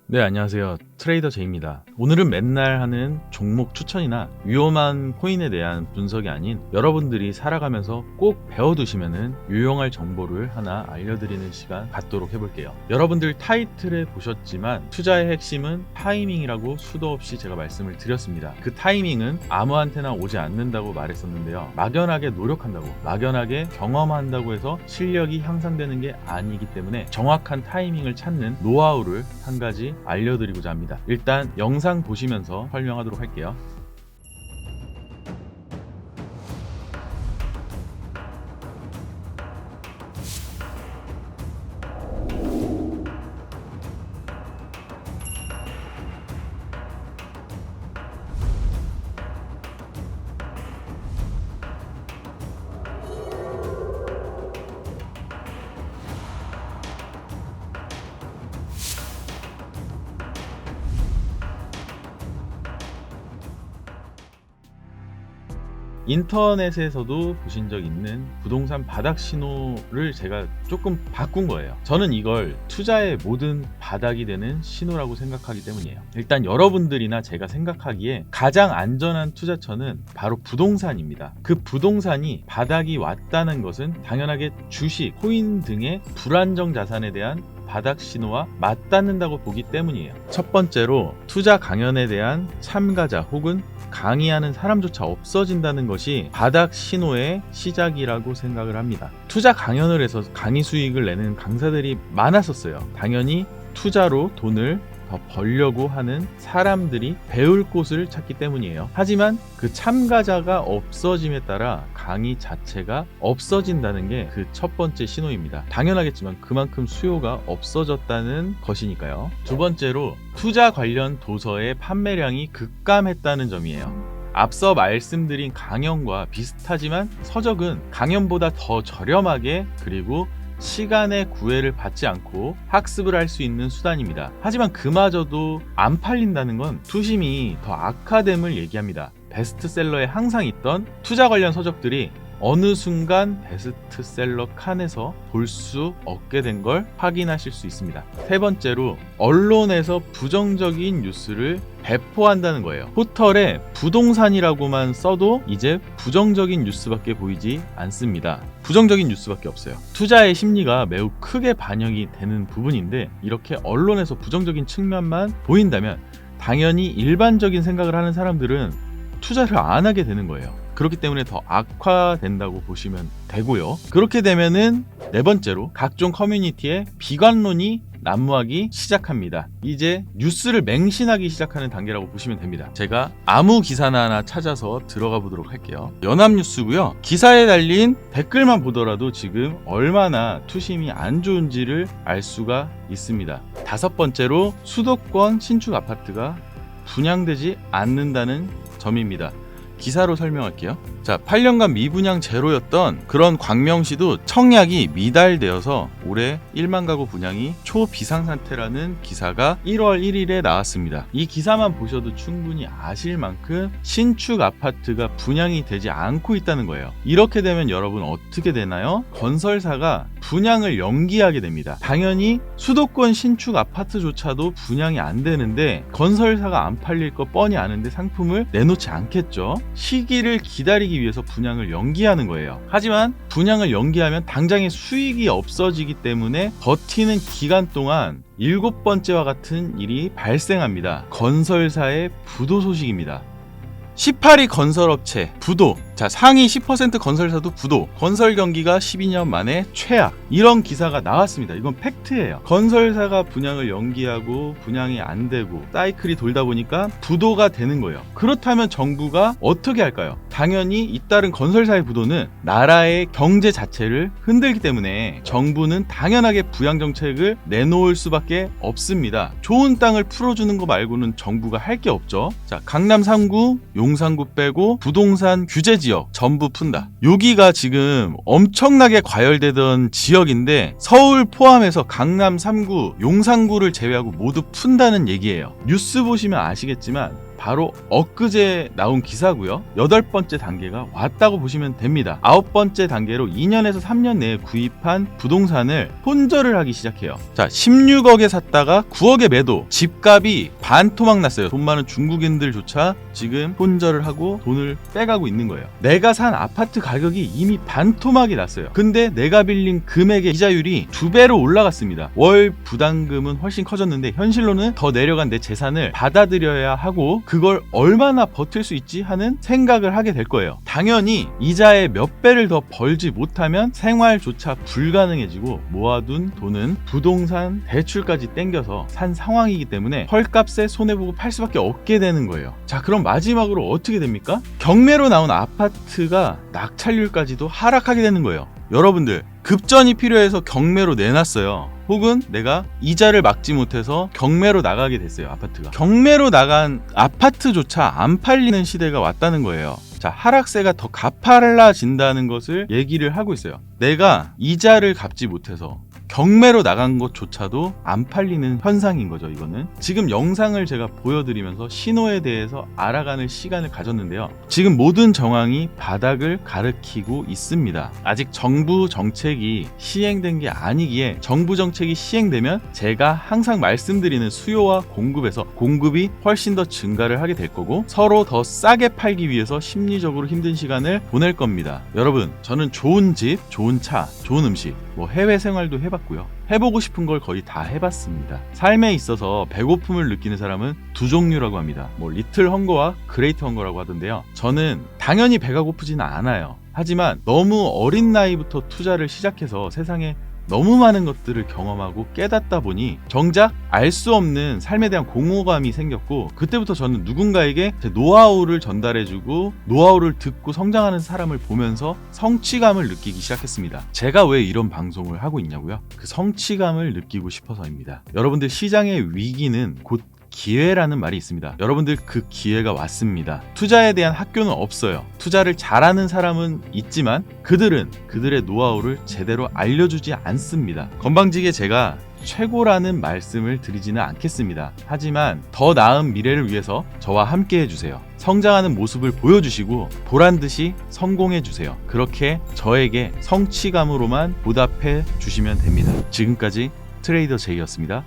네, 안녕하세요. 트레이더 제이입니다. 오늘은 맨날 하는 종목 추천이나 위험한 코인에 대한 분석이 아닌 여러분들이 살아가면서 꼭 배워두시면 유용할 정보를 하나 알려드리는 시간 갖도록 해볼게요. 여러분들 타이틀에 보셨지만 투자의 핵심은 타이밍이라고 수도 없이 제가 말씀을 드렸습니다. 그 타이밍은 아무한테나 오지 않는다고 말했었는데요. 막연하게 노력한다고, 막연하게 경험한다고 해서 실력이 향상되는 게 아니기 때문에 정확한 타이밍을 찾는 노하우를 한 가지 알려드리고자 합니다. 일단 영상 보시면서 설명하도록 할게요. 인터넷에서도 보신 적 있는 부동산 바닥 신호를 제가 조금 바꾼 거예요. 저는 이걸 투자의 모든 바닥이 되는 신호라고 생각하기 때문이에요. 일단 여러분들이나 제가 생각하기에 가장 안전한 투자처는 바로 부동산입니다. 그 부동산이 바닥이 왔다는 것은 당연하게 주식, 코인 등의 불안정 자산에 대한 바닥 신호와 맞닿는다고 보기 때문이에요. 첫 번째로 투자 강연에 대한 참가자 혹은 강의하는 사람조차 없어진다는 것이 바닥 신호의 시작이라고 생각을 합니다. 투자 강연을 해서 강의 수익을 내는 강사들이 많았었어요. 당연히 투자로 돈을 더 벌려고 하는 사람들이 배울 곳을 찾기 때문이에요. 하지만 그 참가자가 없어짐에 따라 강의 자체가 없어진다는 게 그 첫 번째 신호입니다. 당연하겠지만 그만큼 수요가 없어졌다는 것이니까요. 두 번째로 투자 관련 도서의 판매량이 급감했다는 점이에요. 앞서 말씀드린 강연과 비슷하지만 서적은 강연보다 더 저렴하게 그리고 시간의 구애를 받지 않고 학습을 할 수 있는 수단입니다. 하지만 그마저도 안 팔린다는 건 투심이 더 악화됨을 얘기합니다. 베스트셀러에 항상 있던 투자 관련 서적들이 어느 순간 베스트셀러 칸에서 볼 수 없게 된 걸 확인하실 수 있습니다. 세 번째로 언론에서 부정적인 뉴스를 배포한다는 거예요. 포털에 부동산이라고만 써도 이제 부정적인 뉴스밖에 보이지 않습니다. 부정적인 뉴스밖에 없어요. 투자의 심리가 매우 크게 반영이 되는 부분인데 이렇게 언론에서 부정적인 측면만 보인다면 당연히 일반적인 생각을 하는 사람들은 투자를 안 하게 되는 거예요. 그렇기 때문에 더 악화된다고 보시면 되고요. 그렇게 되면은 네 번째로 각종 커뮤니티에 비관론이 난무하기 시작합니다. 이제 뉴스를 맹신하기 시작하는 단계라고 보시면 됩니다. 제가 아무 기사나 하나 찾아서 들어가 보도록 할게요. 연합뉴스고요. 기사에 달린 댓글만 보더라도 지금 얼마나 투심이 안 좋은지를 알 수가 있습니다. 다섯 번째로 수도권 신축 아파트가 분양되지 않는다는 점입니다. 기사로 설명할게요. 자, 8년간 미분양 제로였던 그런 광명시도 청약이 미달되어서 올해 1만 가구 분양이 초비상상태라는 기사가 1월 1일에 나왔습니다. 이 기사만 보셔도 충분히 아실 만큼 신축 아파트가 분양이 되지 않고 있다는 거예요. 이렇게 되면 여러분 어떻게 되나요? 건설사가 분양을 연기하게 됩니다. 당연히 수도권 신축 아파트조차도 분양이 안 되는데 건설사가 안 팔릴 거 뻔히 아는데 상품을 내놓지 않겠죠. 시기를 기다리기 위해서 분양을 연기하는 거예요. 하지만 분양을 연기하면 당장의 수익이 없어지기 때문에 버티는 기간 동안 7번째와 같은 일이 발생합니다. 건설사의 부도 소식입니다. 18위 건설업체 부도. 자, 상위 10% 건설사도 부도. 건설 경기가 12년 만에 최악. 이런 기사가 나왔습니다. 이건 팩트예요. 건설사가 분양을 연기하고 분양이 안 되고 사이클이 돌다 보니까 부도가 되는 거예요. 그렇다면 정부가 어떻게 할까요? 당연히 잇따른 건설사의 부도는 나라의 경제 자체를 흔들기 때문에 정부는 당연하게 부양 정책을 내놓을 수밖에 없습니다. 좋은 땅을 풀어주는 거 말고는 정부가 할 게 없죠. 자, 강남 3구, 용산구 빼고 부동산 규제 지역 전부 푼다. 여기가 지금 엄청나게 과열되던 지역인데 서울 포함해서 강남 3구, 용산구를 제외하고 모두 푼다는 얘기예요. 뉴스 보시면 아시겠지만 바로 엊그제 나온 기사고요. 8번째 단계가 왔다고 보시면 됩니다. 9번째 단계로 2년에서 3년 내에 구입한 부동산을 손절을 하기 시작해요. 자, 16억에 샀다가 9억에 매도. 집값이 반토막 났어요. 돈 많은 중국인들조차 지금 손절을 하고 돈을 빼가고 있는 거예요. 내가 산 아파트 가격이 이미 반토막이 났어요. 근데 내가 빌린 금액의 이자율이 2배로 올라갔습니다. 월 부담금은 훨씬 커졌는데 현실로는 더 내려간 내 재산을 받아들여야 하고 그걸 얼마나 버틸 수 있지 하는 생각을 하게 될 거예요. 당연히 이자의 몇 배를 더 벌지 못하면 생활조차 불가능해지고 모아둔 돈은 부동산 대출까지 땡겨서 산 상황이기 때문에 헐값에 손해보고 팔 수밖에 없게 되는 거예요. 자, 그럼 마지막으로 어떻게 됩니까? 경매로 나온 아파트가 낙찰률까지도 하락하게 되는 거예요. 여러분들, 급전이 필요해서 경매로 내놨어요. 혹은 내가 이자를 막지 못해서 경매로 나가게 됐어요. 아파트가. 경매로 나간 아파트조차 안 팔리는 시대가 왔다는 거예요. 자, 하락세가 더 가팔라진다는 것을 얘기를 하고 있어요. 내가 이자를 갚지 못해서 경매로 나간 것조차도 안 팔리는 현상인 거죠. 이거는 지금 영상을 제가 보여드리면서 신호에 대해서 알아가는 시간을 가졌는데요. 지금 모든 정황이 바닥을 가리키고 있습니다. 아직 정부 정책이 시행된 게 아니기에 정부 정책이 시행되면 제가 항상 말씀드리는 수요와 공급에서 공급이 훨씬 더 증가를 하게 될 거고 서로 더 싸게 팔기 위해서 심리적으로 힘든 시간을 보낼 겁니다. 여러분, 저는 좋은 집, 좋은 차, 좋은 음식, 해외 생활도 해봤고요. 해보고 싶은 걸 거의 다 해봤습니다. 삶에 있어서 배고픔을 느끼는 사람은 두 종류라고 합니다. 리틀 헝거와 그레이트 헝거라고 하던데요. 저는 당연히 배가 고프지는 않아요. 하지만 너무 어린 나이부터 투자를 시작해서 세상에 너무 많은 것들을 경험하고 깨닫다 보니 정작 알 수 없는 삶에 대한 공허감이 생겼고 그때부터 저는 누군가에게 제 노하우를 전달해주고 노하우를 듣고 성장하는 사람을 보면서 성취감을 느끼기 시작했습니다. 제가 왜 이런 방송을 하고 있냐고요? 그 성취감을 느끼고 싶어서입니다. 여러분들, 시장의 위기는 곧 기회라는 말이 있습니다. 여러분들, 그 기회가 왔습니다. 투자에 대한 학교는 없어요. 투자를 잘하는 사람은 있지만 그들은 그들의 노하우를 제대로 알려주지 않습니다. 건방지게 제가 최고라는 말씀을 드리지는 않겠습니다. 하지만 더 나은 미래를 위해서 저와 함께 해주세요. 성장하는 모습을 보여주시고 보란듯이 성공해주세요. 그렇게 저에게 성취감으로만 보답해 주시면 됩니다. 지금까지 트레이더 제이였습니다.